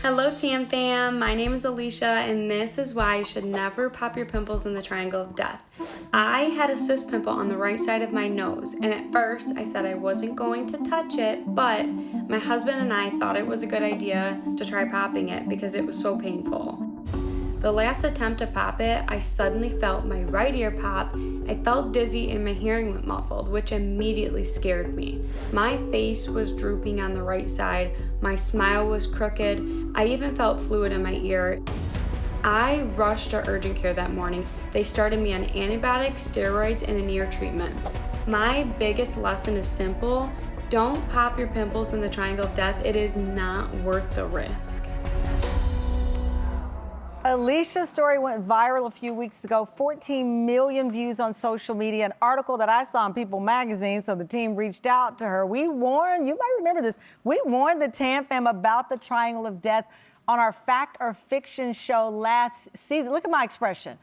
Hello Tam Fam, my name is Alicia and this is why you should never pop your pimples in the triangle of death. I had a cyst pimple on the right side of my nose, and at first I said I wasn't going to touch it, but my husband and I thought it was a good idea to try popping it because it was so painful. The last attempt to pop it, I suddenly felt my right ear pop, I felt dizzy and my hearing went muffled, which immediately scared me. My face was drooping on the right side, my smile was crooked, I even felt fluid in my ear. I rushed to urgent care that morning. They started me on antibiotics, steroids, and an ear treatment. My biggest lesson is simple: don't pop your pimples in the triangle of death. It is not worth the risk. Alicia's story went viral a few weeks ago, 14 million views on social media, an article that I saw in People magazine, so the team reached out to her. We warned, you might remember this, we warned the Tam Fam about the Triangle of Death on our Fact or Fiction show last season. Look at my expression.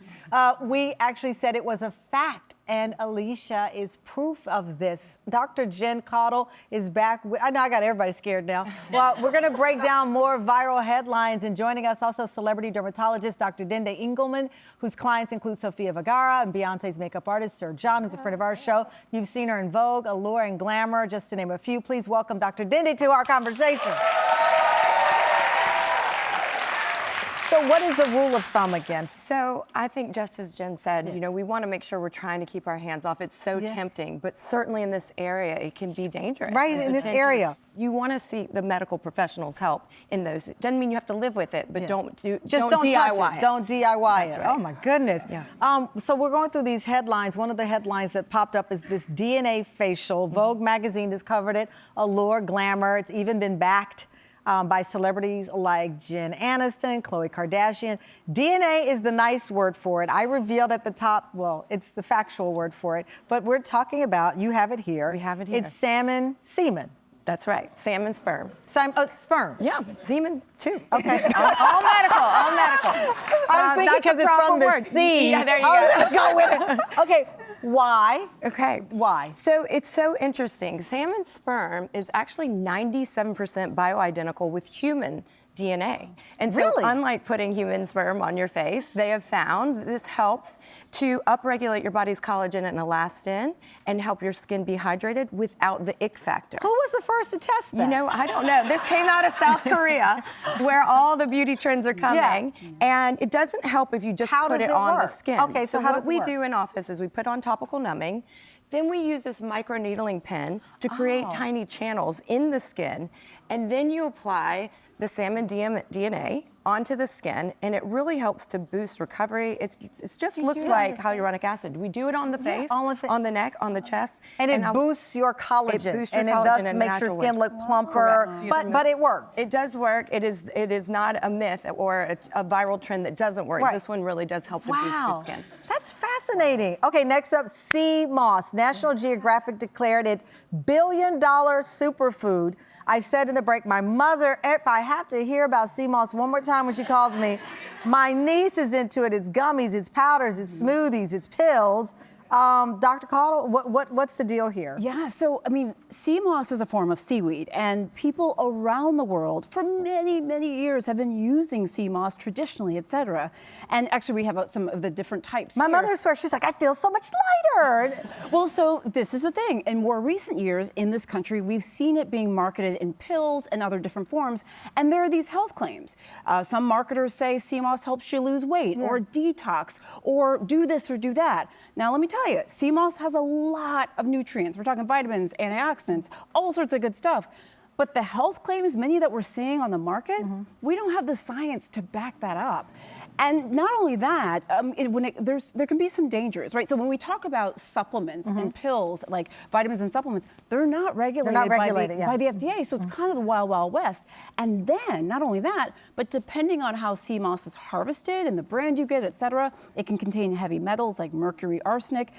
We actually said it was a fact, and Alicia is proof of this. Dr. Jen Caudle is back. I know I got everybody scared now. Well, we're gonna break down more viral headlines, and joining us also celebrity dermatologist Dr. Dende Engelman, whose clients include Sofia Vergara and Beyonce's makeup artist, Sir John, who's a friend of our show. You've seen her in Vogue, Allure, and Glamour, just to name a few. Please welcome Dr. Dende to our conversation. So what is the rule of thumb again? So I think just as Jen said, you know, we want to make sure we're trying to keep our hands off. It's so tempting, but certainly in this area, it can be dangerous. Right, in this area. You want to see the medical professionals help in those. It doesn't mean you have to live with it, but don't DIY touch it. Don't DIY it. Right. Oh my goodness. Yeah. So we're going through these headlines. One of the headlines that popped up is this DNA facial. Vogue magazine has covered it. Allure, Glamour. It's even been backed by celebrities like Jen Aniston, Khloe Kardashian. DNA is the nice word for it. I revealed at the top, well, it's the factual word for it, but we're talking about, you have it here. We have it here. It's salmon semen. That's right, salmon sperm. Sperm. Yeah, semen too. Okay. all medical, all medical. I was thinking because it's from the sea. Yeah, there you go. Go with it. Okay. Why? Okay. Why? So it's so interesting. Salmon sperm is actually 97% bioidentical with human DNA. And so unlike putting human sperm on your face, they have found that this helps to upregulate your body's collagen and elastin and help your skin be hydrated without the ick factor. Who was the first to test that? You know, I don't know. This came out of South Korea where all the beauty trends are coming. Yeah. And it doesn't help if you just put it on the skin. Okay, so how does it work? What we do in office is we put on topical numbing. Then we use this microneedling pen to create tiny channels in the skin. And then you apply the salmon DNA onto the skin, and it really helps to boost recovery. It just looks like hyaluronic acid. We do it on the face, on the neck, on the chest. And it boosts your collagen. It thus makes your skin look plumper, but it works. It does work. It is not a myth or a viral trend that doesn't work. This one really does help to boost your skin. That's fascinating. Okay, next up, sea moss. National Geographic declared it billion-dollar superfood. I said in the break, my mother, if I have to hear about sea moss one more time when she calls me, my niece is into it. It's gummies, it's powders, it's smoothies, it's pills. Dr. Caudle, what's the deal here? Yeah, so, I mean, sea moss is a form of seaweed, and people around the world for many, many years have been using sea moss traditionally, et cetera. And actually, we have some of the different types. My mother swears, she's like, I feel so much lighter. Well, so this is the thing. In more recent years in this country, we've seen it being marketed in pills and other different forms, and there are these health claims. Some marketers say sea moss helps you lose weight or detox or do this or do that. Now, let me tell you, sea moss has a lot of nutrients. We're talking vitamins, antioxidants, all sorts of good stuff. But the health claims, many that we're seeing on the market, we don't have the science to back that up. And not only that, there can be some dangers, right? So when we talk about supplements and pills, like vitamins and supplements, they're not regulated, by the FDA, so it's kind of the wild, wild west. And then, not only that, but depending on how sea moss is harvested and the brand you get, et cetera, it can contain heavy metals like mercury, arsenic,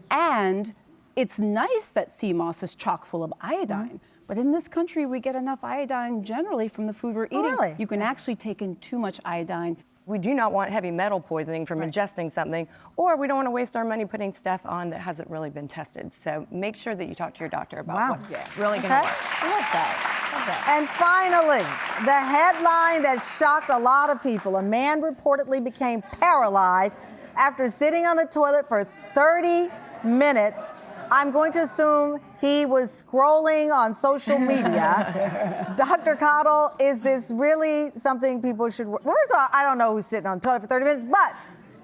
and it's nice that sea moss is chock full of iodine. But in this country, we get enough iodine generally from the food we're eating. Really? You can actually take in too much iodine. We do not want heavy metal poisoning from ingesting something, or we don't want to waste our money putting stuff on that hasn't really been tested. So make sure that you talk to your doctor about what's really going to work. I love that. And finally, the headline that shocked a lot of people. A man reportedly became paralyzed after sitting on the toilet for 30 minutes. I'm going to assume he was scrolling on social media. Dr. Cottle, is this really something people should... First of all, I don't know who's sitting on the toilet for 30 minutes, but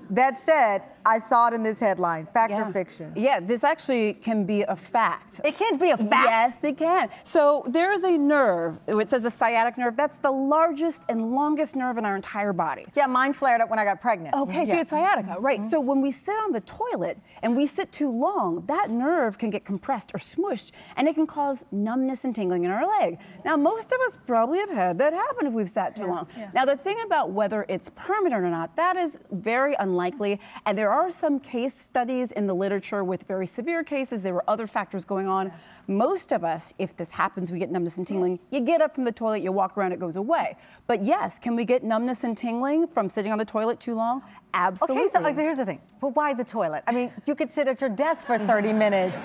that said, I saw it in this headline, fact or fiction? Yeah, this actually can be a fact. It can be a fact? Yes, it can. So there is a nerve, it says the sciatic nerve, that's the largest and longest nerve in our entire body. Yeah, mine flared up when I got pregnant. Okay, so it's sciatica, right. So when we sit on the toilet and we sit too long, that nerve can get compressed or smushed, and it can cause numbness and tingling in our leg. Now, most of us probably have had that happen if we've sat too long. Now, the thing about whether it's permanent or not, that is very unlikely, and there are some case studies in the literature with very severe cases. There were other factors going on. Most of us, if this happens, we get numbness and tingling. You get up from the toilet, you walk around, it goes away. But yes, can we get numbness and tingling from sitting on the toilet too long? Absolutely. Okay, so here's the thing. But why the toilet? I mean, you could sit at your desk for 30 minutes.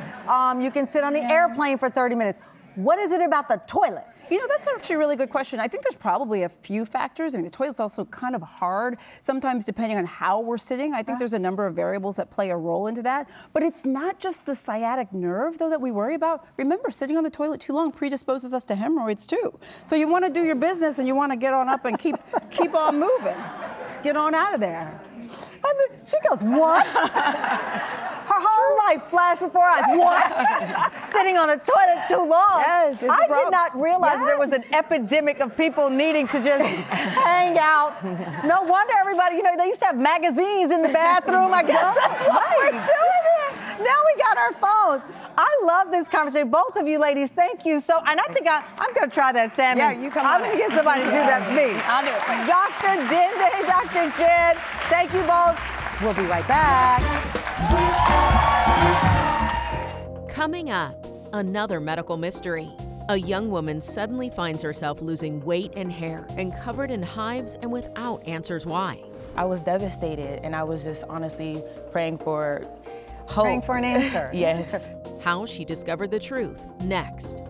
You can sit on the airplane for 30 minutes. What is it about the toilet? You know, that's actually a really good question. I think there's probably a few factors. I mean, the toilet's also kind of hard, sometimes depending on how we're sitting. I think there's a number of variables that play a role into that. But it's not just the sciatic nerve, though, that we worry about. Remember, sitting on the toilet too long predisposes us to hemorrhoids, too. So you want to do your business and you want to get on up and keep on moving. Get on out of there. And she goes, what? Her whole life flashed before our eyes. What? Sitting on the toilet too long. Yes, it's a I problem. did not realize there was an epidemic of people needing to just hang out. No wonder everybody, you know, they used to have magazines in the bathroom. I guess that's what we're doing here. Now we got our phones. I love this conversation. Both of you ladies, thank you so. And I think I'm going to try that salmon. Yeah, you come I'm on going to get somebody to do that for me. I'll do it for you. Dr. Dende, Dr. Jen, thank you both. We'll be right back. Coming up, another medical mystery. A young woman suddenly finds herself losing weight and hair and covered in hives and without answers why. I was devastated, and I was just honestly praying for hope. Praying for an answer. Yes. How she discovered the truth, next.